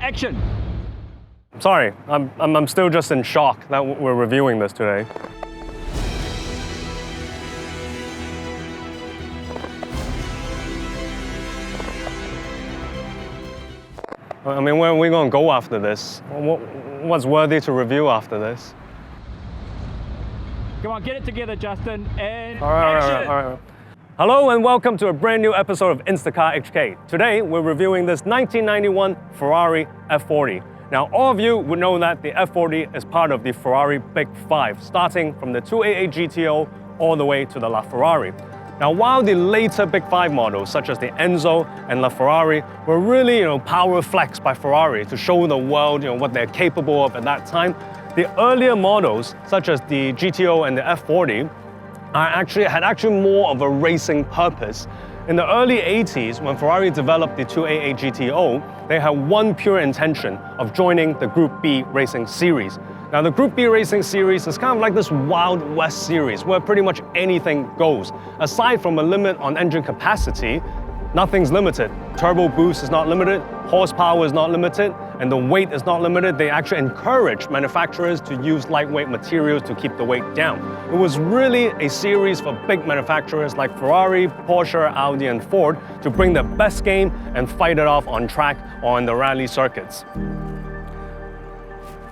action. Sorry, I'm still just in shock that we're reviewing this today. I mean, where are we going to go after this? What's worthy to review after this? Come on, get it together, Justin, and All right. Hello and welcome to a brand new episode of Instacar HK. Today, we're reviewing this 1991 Ferrari F40. Now, all of you would know that the F40 is part of the Ferrari Big Five, starting from the 288 GTO all the way to the LaFerrari. Now, while the later Big Five models, such as the Enzo and LaFerrari, were really, power flexed by Ferrari to show the world, what they're capable of at that time, the earlier models, such as the GTO and the F40, had actually more of a racing purpose. In the early 80s, when Ferrari developed the 288 GTO, they had one pure intention of joining the Group B racing series. Now, the Group B racing series is kind of like this Wild West series where pretty much anything goes. Aside from a limit on engine capacity, nothing's limited. Turbo boost is not limited, horsepower is not limited, and the weight is not limited. They actually encourage manufacturers to use lightweight materials to keep the weight down. It was really a series for big manufacturers like Ferrari, Porsche, Audi, and Ford to bring the best game and fight it off on track or on the rally circuits.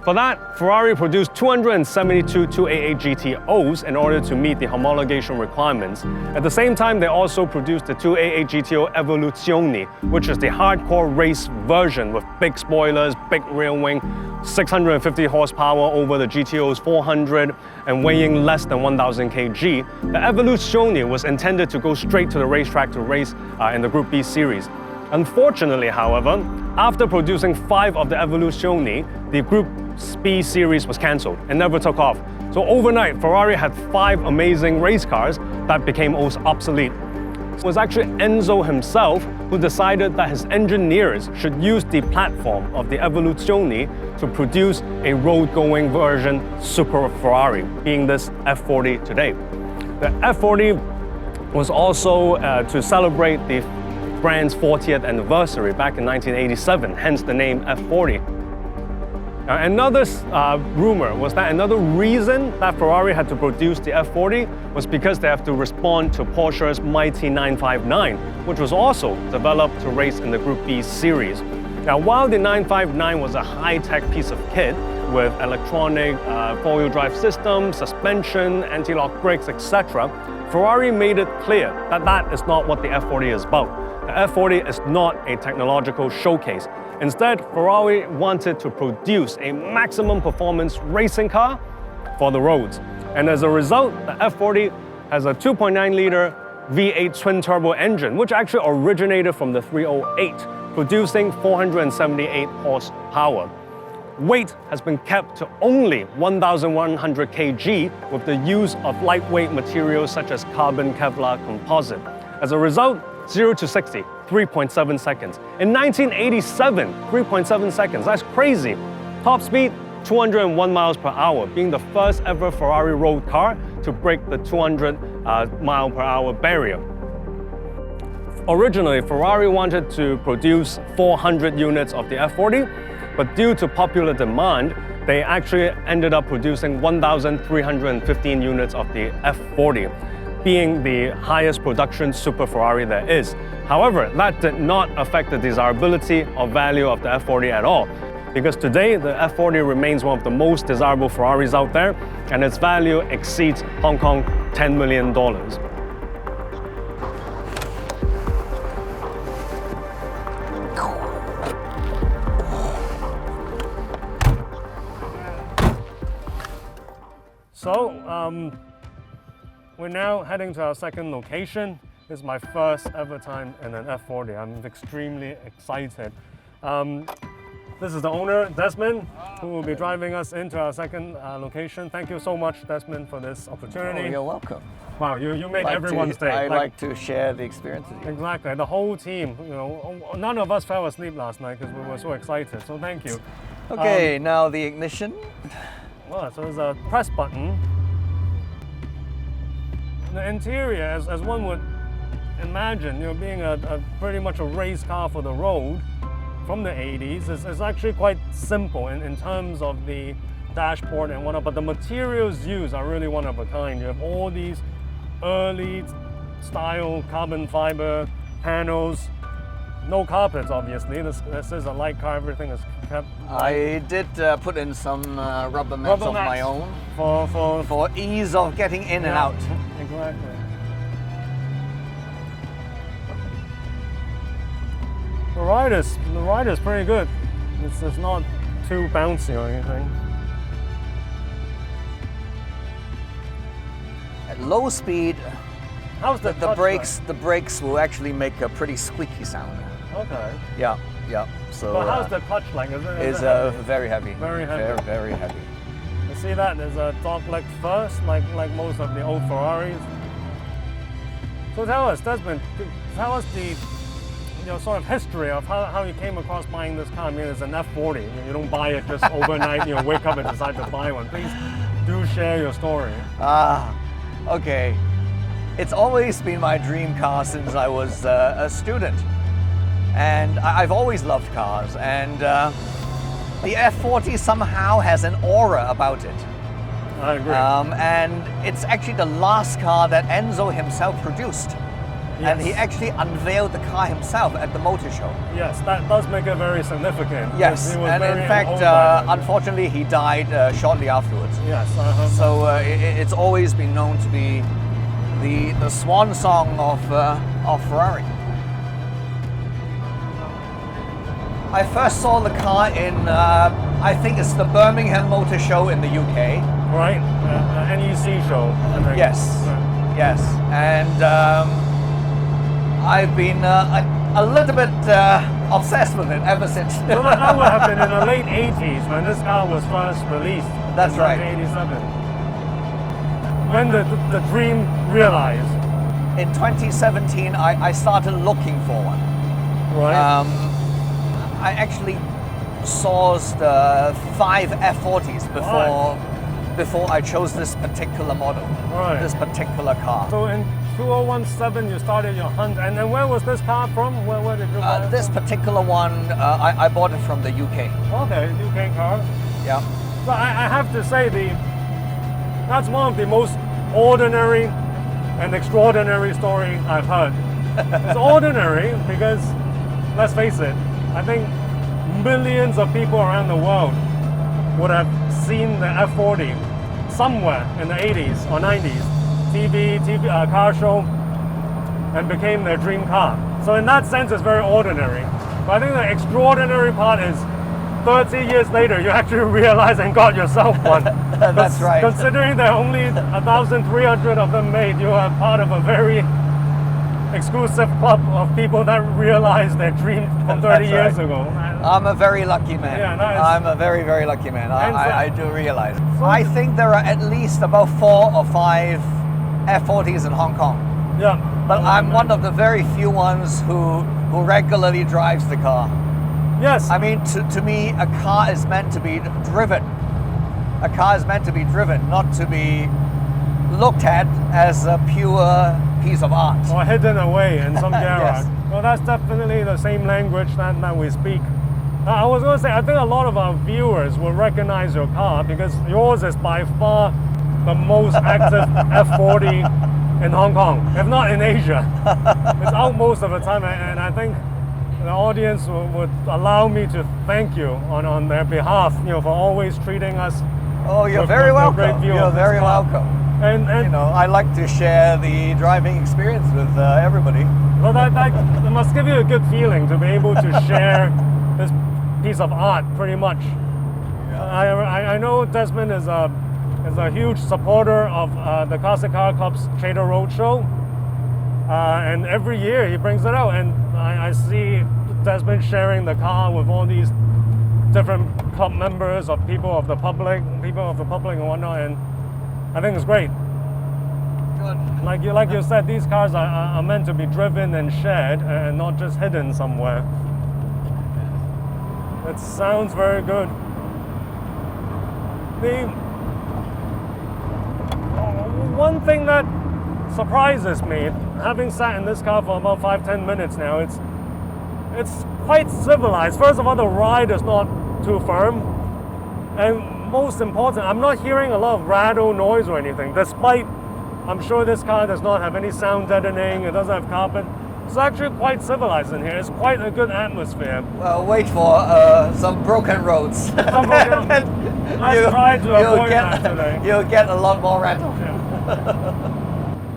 For that, Ferrari produced 272 288 GTOs in order to meet the homologation requirements. At the same time, they also produced the 288 GTO Evoluzione, which is the hardcore race version with big spoilers, big rear wing, 650 horsepower over the GTO's 400, and weighing less than 1,000 kg. The Evoluzione was intended to go straight to the racetrack to race in the Group B series. Unfortunately, however, after producing 5 of the Evoluzione, the Group B series was cancelled and never took off. So overnight, Ferrari had 5 amazing race cars that became obsolete. It was actually Enzo himself who decided that his engineers should use the platform of the Evoluzione to produce a road-going version Super Ferrari, being this F40 today. The F40 was also to celebrate the brand's 40th anniversary back in 1987, hence the name F40. Now, another rumor was that another reason that Ferrari had to produce the F40 was because they have to respond to Porsche's mighty 959, which was also developed to race in the Group B series. Now, while the 959 was a high-tech piece of kit with electronic four-wheel drive system, suspension, anti-lock brakes, etc., Ferrari made it clear that that is not what the F40 is about. The F40 is not a technological showcase. Instead, Ferrari wanted to produce a maximum performance racing car for the roads. And as a result, the F40 has a 2.9-liter V8 twin-turbo engine, which actually originated from the 308, producing 478 horsepower. Weight has been kept to only 1,100 kg with the use of lightweight materials such as carbon Kevlar composite. As a result, 0 to 60, 3.7 seconds. In 1987, 3.7 seconds, that's crazy. Top speed, 201 miles per hour, being the first ever Ferrari road car to break the 200 mile per hour barrier. Originally, Ferrari wanted to produce 400 units of the F40, but due to popular demand, they actually ended up producing 1,315 units of the F40. Being the highest production Super Ferrari there is. However, that did not affect the desirability or value of the F40 at all, because today the F40 remains one of the most desirable Ferraris out there, and its value exceeds Hong Kong $10 million. So, we're now heading to our second location. This is my first ever time in an F40. I'm extremely excited. This is the owner, Desmund, who will be driving us into our second location. Thank you so much, Desmond, for this opportunity. Oh, you're welcome. Wow, you make everyone's day. I like to share the experience with you. Exactly, the whole team. None of us fell asleep last night because we were so excited. So thank you. Okay, now the ignition. Well, so there's a press button. The interior, as one would imagine, being a pretty much a race car for the road, from the 80s. It's actually quite simple in terms of the dashboard and whatnot, but the materials used are really one of a kind. You have all these early style carbon fiber panels, no carpets obviously. This is a light car, everything is kept. I did put in some rubber mats of my own for ease of getting in and out. Exactly. The ride is pretty good. It's not too bouncy or anything. At low speed, How's the brakes? The brakes will actually make a pretty squeaky sound. Okay. Yeah. So But how's the clutch like? Is it's it heavy? very heavy. Very heavy. Very heavy. You see that? There's a dog leg first, like most of the old Ferraris. So tell us, Desmond, tell us the sort of history of how you came across buying this car. I mean, it's an F40. You don't buy it just overnight. Wake up and decide to buy one. Please do share your story. Okay. It's always been my dream car since I was a student. And I've always loved cars. And the F40 somehow has an aura about it. I agree. And it's actually the last car that Enzo himself produced. Yes. And he actually unveiled the car himself at the motor show. Yes, that does make it very significant. Yes, He was and very in fact, owned by it. unfortunately, he died shortly afterwards. Yes. So it's always been known to be the swan song of Ferrari. I first saw the car in, I think it's the Birmingham Motor Show in the UK. Right, NEC show. I think. Yes, yes, and I've been a little bit obsessed with it ever since. So that would have been in the late 80s when this car was first released. That's in right. 1987. When the dream realized. In 2017, I started looking for one. Right. I actually sourced 5 F40s before I chose this particular model, Right. this particular car. So in 2017 you started your hunt, and then where was this car from? Where did you buy it This from? particular one, I bought it from the UK. Okay, UK car. Yeah. So I have to say that's one of the most ordinary and extraordinary story I've heard. It's ordinary because, let's face it, I think millions of people around the world would have seen the F40 somewhere in the 80s or 90s, TV car show, and became their dream car. So in that sense, it's very ordinary. But I think the extraordinary part is 30 years later, you actually realize and got yourself one. That's right. Considering there are only 1,300 of them made, you are part of a very exclusive club of people that realized their dream from 30 years ago. I'm a very lucky man. Yeah, that is- I'm a very, very lucky man. And so- I do realize. So- I think there are at least about 4 or 5 F40s in Hong Kong. Yeah. But I'm one of the very few ones who regularly drives the car. Yes. I mean, to me, a car is meant to be driven. A car is meant to be driven, not to be looked at as a pure piece of art. or hidden away in some garage. Yes. Well, that's definitely the same language that we speak. I was going to say, I think a lot of our viewers will recognize your car because yours is by far the most active F40 in Hong Kong, if not in Asia. It's out most of the time, and I think the audience would allow me to thank you on their behalf, for always treating us. Oh, you're with very a welcome. great view You're of this very car. welcome. And I like to share the driving experience with everybody. well, that must give you a good feeling to be able to share this piece of art, pretty much. I know Desmond is a huge supporter of the Classic Car Club's Trader Roadshow, and every year he brings it out, and I see Desmond sharing the car with all these different club members of people of the public and whatnot, and I think it's great. Good. Like you said, these cars are meant to be driven and shared, and not just hidden somewhere. It sounds very good. The one thing that surprises me, having sat in this car for about 5-10 minutes now, it's quite civilized. First of all, the ride is not too firm. And most important, I'm not hearing a lot of rattle noise or anything, despite I'm sure this car does not have any sound deadening, it doesn't have carpet. It's actually quite civilized in here. It's quite a good atmosphere. Well, wait for some broken roads. Some broken, let's try to avoid that today. You'll get a lot more rattle. Yeah.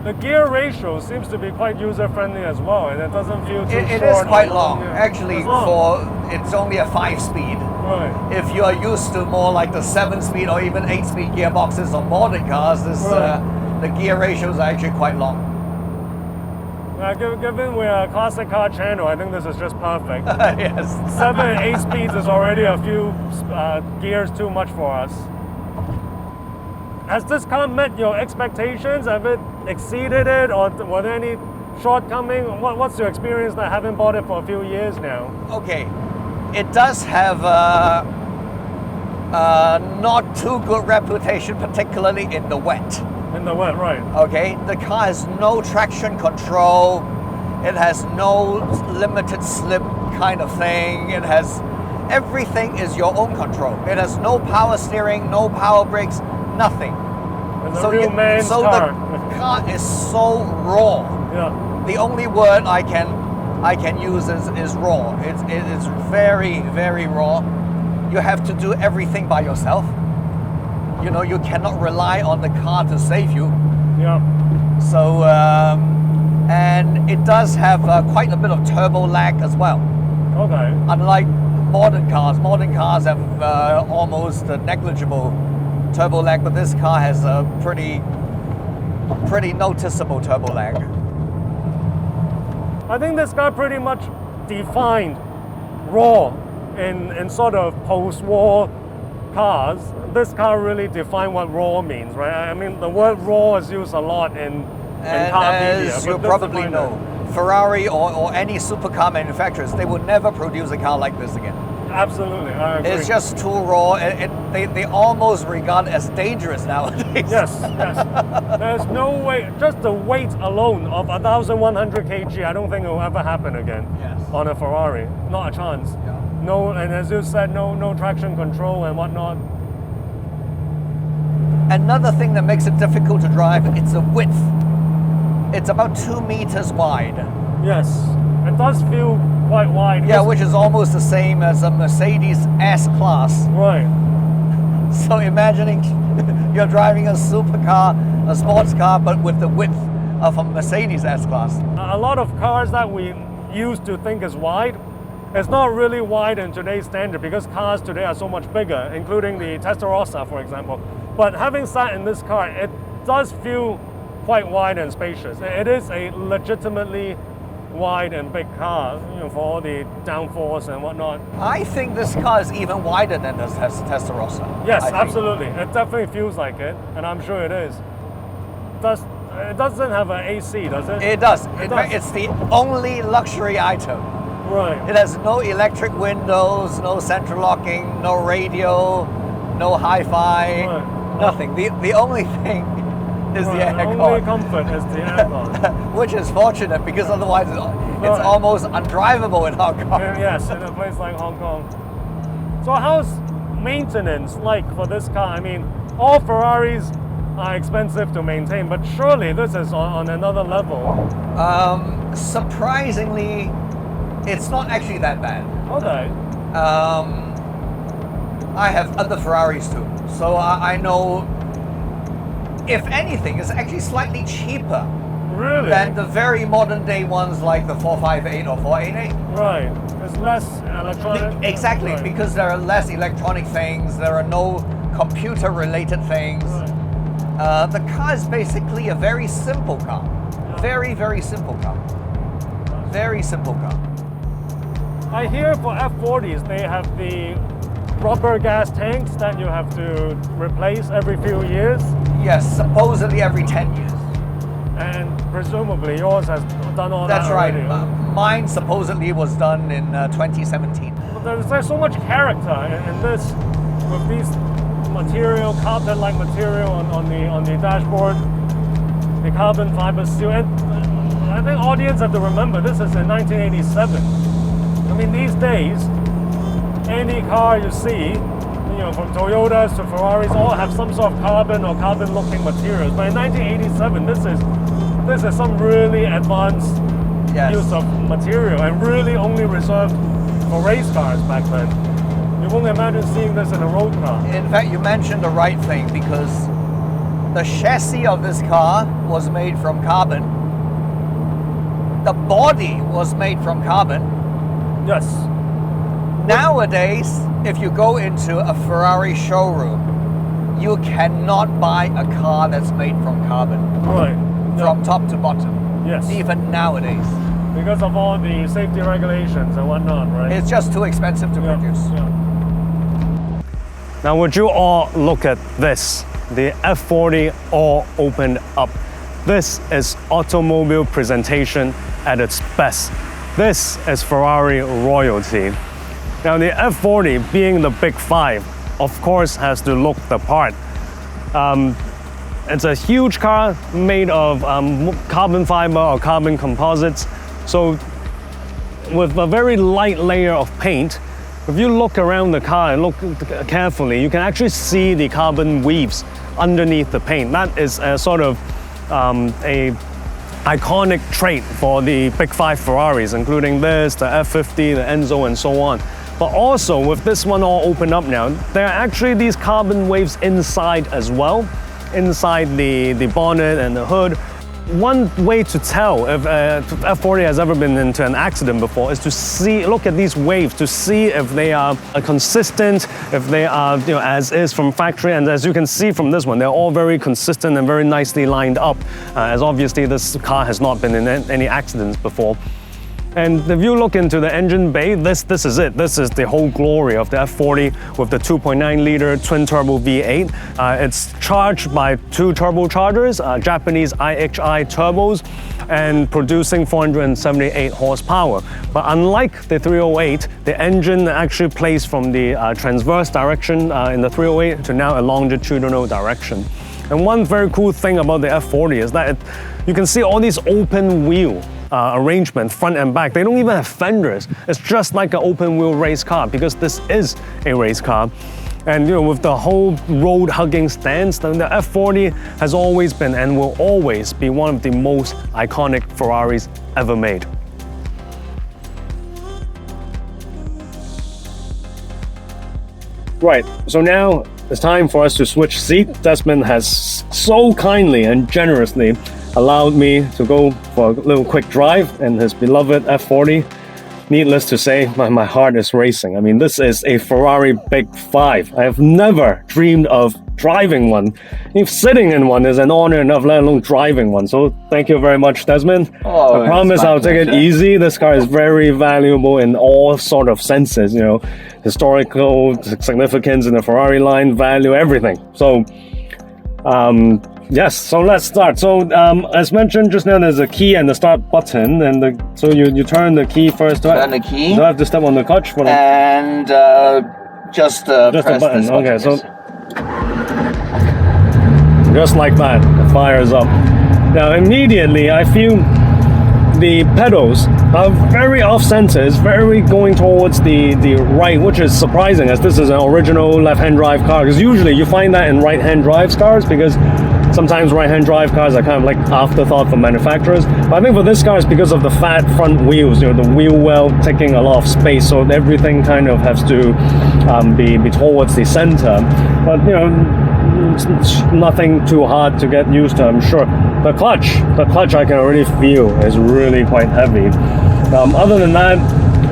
The gear ratio seems to be quite user-friendly as well, and it doesn't feel too short. It is quite long. Yeah. Actually, it's only a 5-speed. Right. If you are used to more like the 7-speed or even 8-speed gearboxes on modern cars, the gear ratios are actually quite long. Given we're a classic car channel, I think this is just perfect. Yes. 7 and 8 speeds is already a few gears too much for us. Has this car met your expectations? Have it exceeded it, or were there any shortcoming? What's your experience now, having bought it for a few years now? Okay, it does have not too good reputation, particularly in the wet. In the wet, right. Okay, the car has no traction control, it has no limited slip kind of thing, it has everything is your own control. It has no power steering, no power brakes, nothing. It's a real man's car. The car is so raw. Yeah. The only word I can use is raw. It's very, very raw. You have to do everything by yourself. You know, you cannot rely on the car to save you. Yeah. So, and it does have quite a bit of turbo lag as well. Okay. Unlike modern cars have almost negligible turbo lag, but this car has a pretty noticeable turbo lag. I think this car pretty much defined raw in sort of post-war cars. This car really defined what raw means, right? I mean, the word raw is used a lot in car media. As you probably know, Ferrari or any supercar manufacturers, they will never produce a car like this again. Absolutely, I agree. It's just too raw. They almost regard it as dangerous nowadays. Yes. There's no way, just the weight alone of 1,100 kg, I don't think it will ever happen again. Yes. On a Ferrari. Not a chance. Yeah. No, and as you said, no traction control and whatnot. Another thing that makes it difficult to drive, it's the width. It's about 2 meters wide. Yes, it does feel quite wide. Yeah, which is almost the same as a Mercedes S-Class. Right. So imagining you're driving a supercar, a sports car, but with the width of a Mercedes S-Class. A lot of cars that we used to think is wide, it's not really wide in today's standard because cars today are so much bigger, including the Testarossa, for example. But having sat in this car, it does feel quite wide and spacious. It is a legitimately wide and big car, you know, for all the downforce and whatnot. I think this car is even wider than the Testarossa. Yes, absolutely. It definitely feels like it, and I'm sure it is. It doesn't have an AC, does it? It does. It's the only luxury item. Right. It has no electric windows, no central locking, no radio, no hi-fi, nothing. The only thing is the aircon. The only comfort is the aircon. Which is fortunate because otherwise it's almost undrivable in Hong Kong. Yes, in a place like Hong Kong. So how's maintenance like for this car? I mean, all Ferraris are expensive to maintain, but surely this is on another level. Surprisingly, it's not actually that bad. Okay. I have other Ferraris too, so I know, if anything, it's actually slightly cheaper. Really? Than the very modern day ones like the 458 or 488. Right. It's less electronic. Exactly, right. Because there are less electronic things, there are no computer related things. Right. The car is basically a very simple car. Yeah. Very, very simple car. Very simple car. I hear for F40s they have the rubber gas tanks that you have to replace every few years. Yes, supposedly every 10 years. And presumably yours has done all that. That's right. Mine supposedly was done in 2017. There's so much character in this, with these material, carpet-like material on the dashboard, the carbon fiber steel. And I think audience have to remember this is in 1987. I mean, these days, any car you see, from Toyotas to Ferraris, all have some sort of carbon or carbon-looking materials. But in 1987, this is some really advanced use of material, and really only reserved for race cars back then. You won't imagine seeing this in a road car. In fact, you mentioned the right thing, because the chassis of this car was made from carbon. The body was made from carbon. Yes. Nowadays, if you go into a Ferrari showroom, you cannot buy a car that's made from carbon. Right. From top to bottom. Yes. Even nowadays. Because of all the safety regulations and whatnot, right? It's just too expensive to produce. Yeah. Now would you all look at this? The F40 all opened up. This is automobile presentation at its best. This is Ferrari royalty. Now the F40, being the big five, of course has to look the part. It's a huge car made of carbon fiber or carbon composites. So with a very light layer of paint, if you look around the car and look carefully, you can actually see the carbon weaves underneath the paint. That is a sort of a iconic trait for the big five Ferraris, including this, the F50, the Enzo, and so on. But also with this one all opened up now, there are actually these carbon waves inside as well, inside the bonnet and the hood. One way to tell if F40 has ever been into an accident before is to look at these waves to see if they are consistent, if they are as is from factory. And as you can see from this one, they're all very consistent and very nicely lined up, as obviously this car has not been in any accidents before. And if you look into the engine bay, this is it. This is the whole glory of the F40 with the 2.9 liter twin turbo V8. It's charged by two turbochargers, Japanese IHI turbos, and producing 478 horsepower. But unlike the 308, the engine actually plays from the transverse direction in the 308 to now a longitudinal direction. And one very cool thing about the F40 is that you can see all these open wheel arrangement, front and back. They don't even have fenders. It's just like an open wheel race car, because this is a race car. And with the whole road hugging stance, the F40 has always been and will always be one of the most iconic Ferraris ever made. Right, so now it's time for us to switch seat. Desmond has so kindly and generously allowed me to go for a little quick drive in his beloved F40. Needless to say, my heart is racing. I mean, this is a Ferrari Big Five. I have never dreamed of driving one. If sitting in one is an honor enough, let alone driving one. So thank you very much, Desmond. I promise I'll take it easy. This car is very valuable in all sort of senses, historical significance in the Ferrari line, value, everything. So, yes, so let's start. So as mentioned just now, there's a key and the start button, and so you turn the key first. Turn the key. Do I have to step on the clutch? And just press a button. this Okay, button. so just like that, it fires up. Now immediately I feel the pedals are very off-center. It's very going towards the right, which is surprising, as this is an original left-hand drive car, because usually you find that in right-hand drive cars, because sometimes right-hand drive cars are kind of like afterthought for manufacturers. But I think for this car, it's because of the fat front wheels, the wheel well taking a lot of space, so everything kind of has to be towards the center. But it's nothing too hard to get used to, I'm sure. The clutch I can already feel is really quite heavy. Other than that,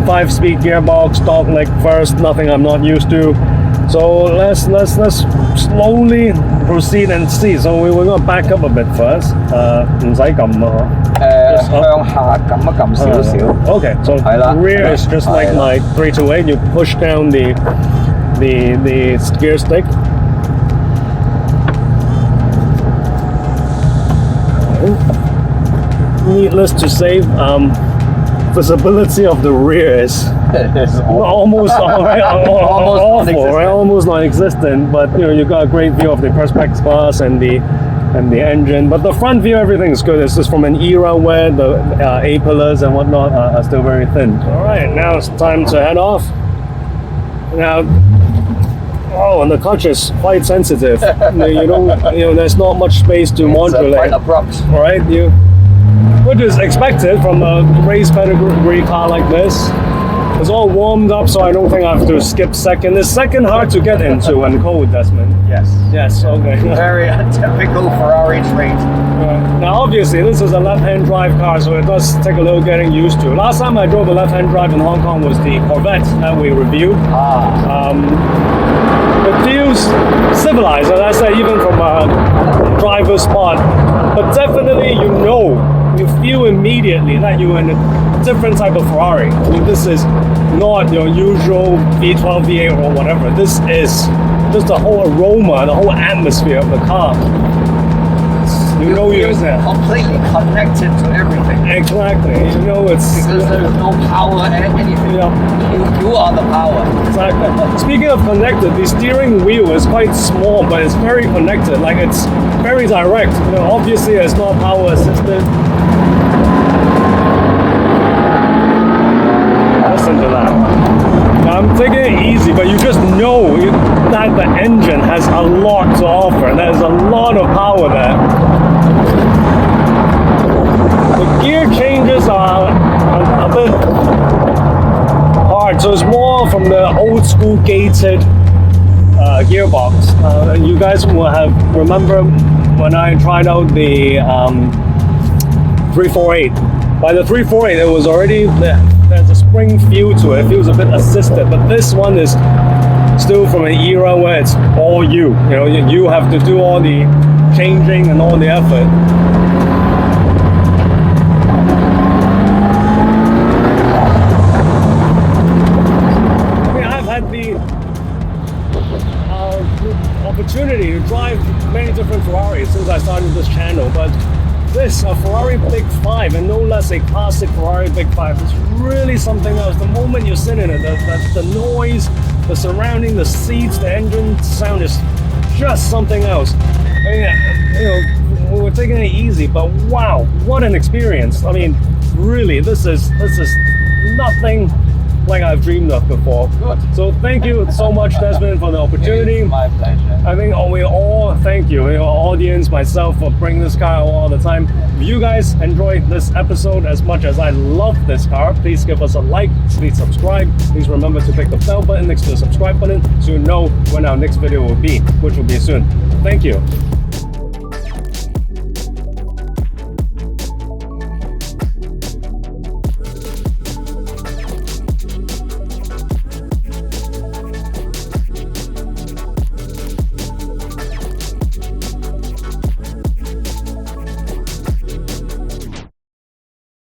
5-speed gearbox, dog leg first, nothing I'm not used to. So let's slowly proceed and see. So we're going to back up a bit first. 唔使撳啊。向下撳一撳少少。Okay, so rear is just like my 328. You push down the gear stick. Needless to say, visibility of the rear is almost awful, right? Almost non-existent. But you got a great view of the perspex glass and the and the engine. But the front view, everything is good. It's just from an era where the A-pillars and whatnot are still very thin. All right, now it's time to head off. Now, oh, and the clutch is quite sensitive. There's not much space to modulate. Quite abrupt. All right, which is expected from a race pedigree car like this. It's all warmed up, so I don't think I have to skip second. Is second hard to get into and cold, Desmond? Yes. Yes, okay. Very typical Ferrari trait. Now, obviously, this is a left-hand drive car, so it does take a little getting used to. Last time I drove a left-hand drive in Hong Kong was the Corvette that we reviewed. It feels civilized, as I say, even from a driver's spot. But definitely, you feel immediately that you're in a different type of Ferrari. I mean, this is not your usual V12, V8 or whatever. This is just the whole aroma, the whole atmosphere of the car. You're completely connected to everything. Exactly. It's because there's no power and anything. Yeah. You are the power. Exactly. Speaking of connected, the steering wheel is quite small, but it's very connected. Like, it's very direct. Obviously it's not power assisted. Listen to that. Now, I'm taking it easy, but you just know that the engine has a lot to offer. There's a lot of power there. The gear changes are a bit hard, so it's more from the old school gated gearbox. You guys will remember when I tried out the 348. By the 348, it was already there's a spring feel to it. It feels a bit assisted, but this one is still from an era where it's all you. You have to do all the changing and all the effort. Opportunity to drive many different Ferraris since I started this channel, but this, a Ferrari Big 5, and no less a classic Ferrari Big 5, is really something else. The moment you sit in it, the noise, the surrounding, the seats, the engine sound is just something else. We're taking it easy, but wow, what an experience. I mean, really, this is nothing like I've dreamed of before. Good. So thank you so much, Desmond, for the opportunity. It's my pleasure. I think we all thank you, audience, myself, for bringing this car all the time. If you guys enjoyed this episode as much as I love this car, please give us a like, please subscribe. Please remember to click the bell button next to the subscribe button so you know when our next video will be, which will be soon. Thank you.